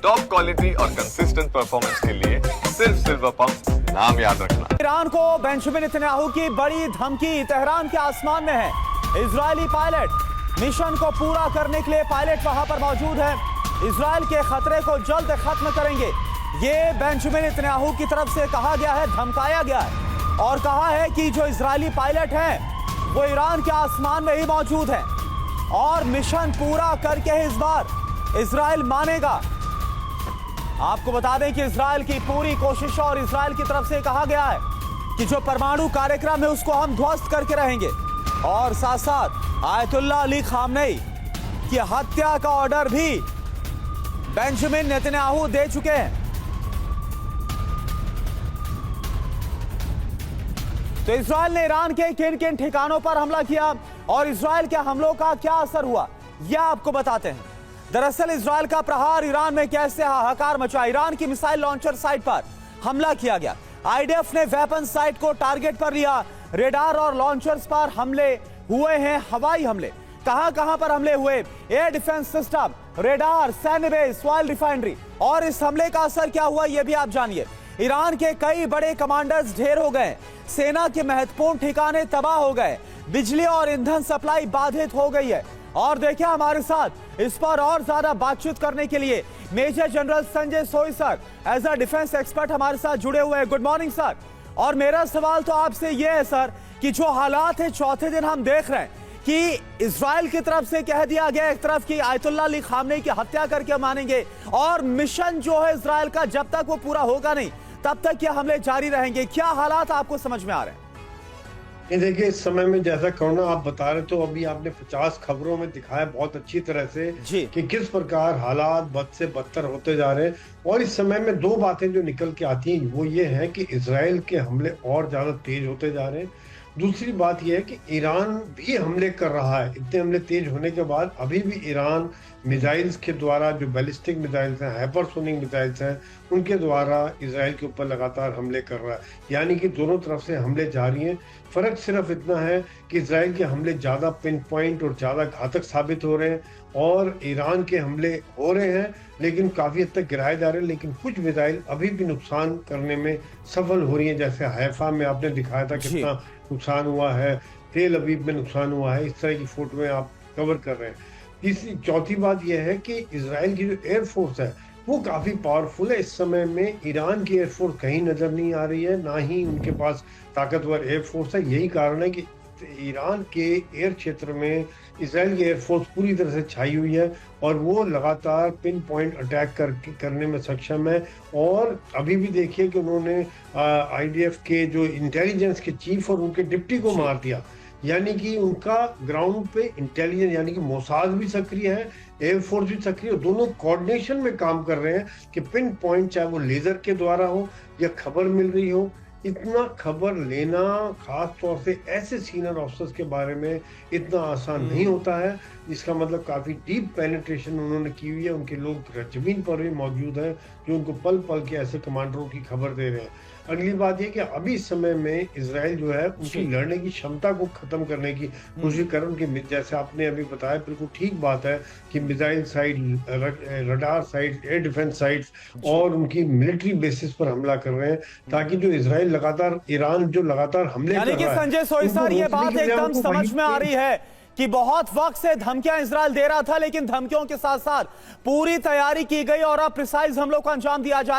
Top quality और consistent performance के लिए सिर्फ सिल्वर पंप नाम याद रखना। ईरान को बेंजामिन नेतन्याहू की बड़ी धमकी, तेहरान के आसमान में है इजरायली पायलट। मिशन को पूरा करने के लिए पायलट वहां पर मौजूद है। इजरायल के खतरे को जल्द खत्म करेंगे, ये बेंजामिन नेतन्याहू की तरफ से कहा गया है, धमकाया गया है और कहा है कि जो इजरायली पायलट हैं वो ईरान के आसमान में ही मौजूद है और मिशन पूरा करके इस बार इजरायल मानेगा। आपको बता दें कि इजरायल की पूरी कोशिश और इजरायल की तरफ से कहा गया है कि जो परमाणु कार्यक्रम है उसको हम ध्वस्त करके रहेंगे और साथ साथ आयतुल्लाह अली खामनेई की हत्या का ऑर्डर भी बेंजामिन नेतन्याहू दे चुके हैं। तो इजरायल ने ईरान के किन किन ठिकानों पर हमला किया और इजरायल के हमलों का क्या असर हुआ, यह आपको बताते हैं। दरअसल इजरायल का प्रहार ईरान में कैसे हाहाकार मचा। ईरान की मिसाइल लॉन्चर साइट पर हमला किया गया। आईडीएफ ने वेपन साइट को टारगेट पर लिया। रेडार और लॉन्चर्स पर हमले हुए हैं, हवाई हमले। कहां कहां पर हमले हुए? एयर डिफेंस सिस्टम, रेडार, सैन्य बेस, ऑयल रिफाइनरी। और इस हमले का असर क्या हुआ यह भी आप जानिए। ईरान के कई बड़े कमांडर्स ढेर हो गए, सेना के महत्वपूर्ण ठिकाने तबाह हो गए, बिजली और ईंधन सप्लाई बाधित हो गई है। और देखिए हमारे साथ इस पर और ज्यादा बातचीत करने के लिए major general Sanjay Soi sir as a defence expert हमारे साथ जुड़े हुए हैं। Good morning sir. और मेरा सवाल तो आपसे यह है सर कि जो हालात है चौथे दिन हम देख रहे हैं कि इजराइल की तरफ से कह दिया गया एक तरफ कि आयतुल्लाह अली खामनेई की हत्या करके मानेंगे और मिशन जो है इजराइल का जब तक वो पूरा होगा नहीं तब तक ये हमले जारी रहेंगे। क्या हालात आपको समझ में आ रहे हैं? ये देखिए, इस समय में जैसा कोरोना आप बता रहे तो अभी आपने 50 खबरों में दिखाया बहुत अच्छी तरह से कि किस प्रकार हालात बद से बदतर होते जा रहे हैं। और इस समय में दो बातें जो निकल के आती हैं वो ये है कि इजराइल के हमले और ज्यादा तेज होते जा रहे हैं। दूसरी बात यह है कि ईरान भी हमले कर रहा है। इतने हमले तेज होने के बाद अभी भी ईरान मिसाइल्स के द्वारा, जो बैलिस्टिक मिसाइल्स हैं, हाइपरसोनिक मिसाइल्स हैं, उनके द्वारा इजराइल के ऊपर लगातार हमले कर रहा है। यानी कि दोनों तरफ से हमले जारी हैं। फर्क सिर्फ इतना है कि इजराइल के हमले ज़्यादा पिन पॉइंट और ज़्यादा घातक साबित हो रहे हैं और ईरान के हमले हो रहे हैं लेकिन काफ़ी हद तक गिराए जा रहे हैं। लेकिन कुछ मिसाइल अभी भी नुकसान करने में सफल हो रही हैं। जैसे हैफा में आपने दिखाया था कितना नुकसान हुआ है, तेल अवीव में नुकसान हुआ है। इस तरह की फोटोएं आप कवर कर रहे हैं। तीसरी चौथी बात यह है कि इजराइल की जो एयरफोर्स है वो काफ़ी पावरफुल है। इस समय में ईरान की एयरफोर्स कहीं नज़र नहीं आ रही है, ना ही उनके पास ताकतवर एयरफोर्स है। यही कारण है कि ईरान के एयर क्षेत्र में इजराइल की एयरफोर्स पूरी तरह से छाई हुई है और वो लगातार पिन पॉइंट अटैक करने में सक्षम है। और अभी भी देखिए कि उन्होंने आईडीएफ के जो इंटेलिजेंस के चीफ और उनके डिप्टी को मार दिया। यानी कि उनका ग्राउंड पे इंटेलिजेंस यानी कि मोसाद भी सक्रिय है, एयरफोर्स भी सक्रिय, दोनों कोऑर्डिनेशन में काम कर रहे हैं कि पिन पॉइंट चाहे वो लेजर के द्वारा हो या खबर मिल रही हो। इतना खबर लेना खास तौर से ऐसे सीनियर ऑफिसर्स के बारे में इतना आसान नहीं होता है। इसका मतलब काफ़ी डीप पेनिट्रेशन उन्होंने की हुई है। उनके लोग जमीन पर भी मौजूद हैं जो उनको पल पल के ऐसे कमांडरों की खबर दे रहे हैं। अगली बात यह कि अभी इस समय में इजराइल जो है उनकी लड़ने की क्षमता को खत्म करने की कोशिश कर रहे हैं। उनकी, जैसे आपने अभी बताया, बिल्कुल ठीक बात है कि missile site, radar site, air defence sites और उनकी मिलिट्री बेसिस पर हमला कर रहे हैं ताकि जो इजराइल लगातार, ईरान जो लगातार हमले कर रहा है। संजय सोई सर, ये बात एकदम समझ में आ रही है कि बहुत वक्त से धमकियां इजराइल दे रहा था लेकिन धमकियों के साथ साथ पूरी तैयारी की गई और अब प्रिसाइज हमलों को अंजाम दिया जाए।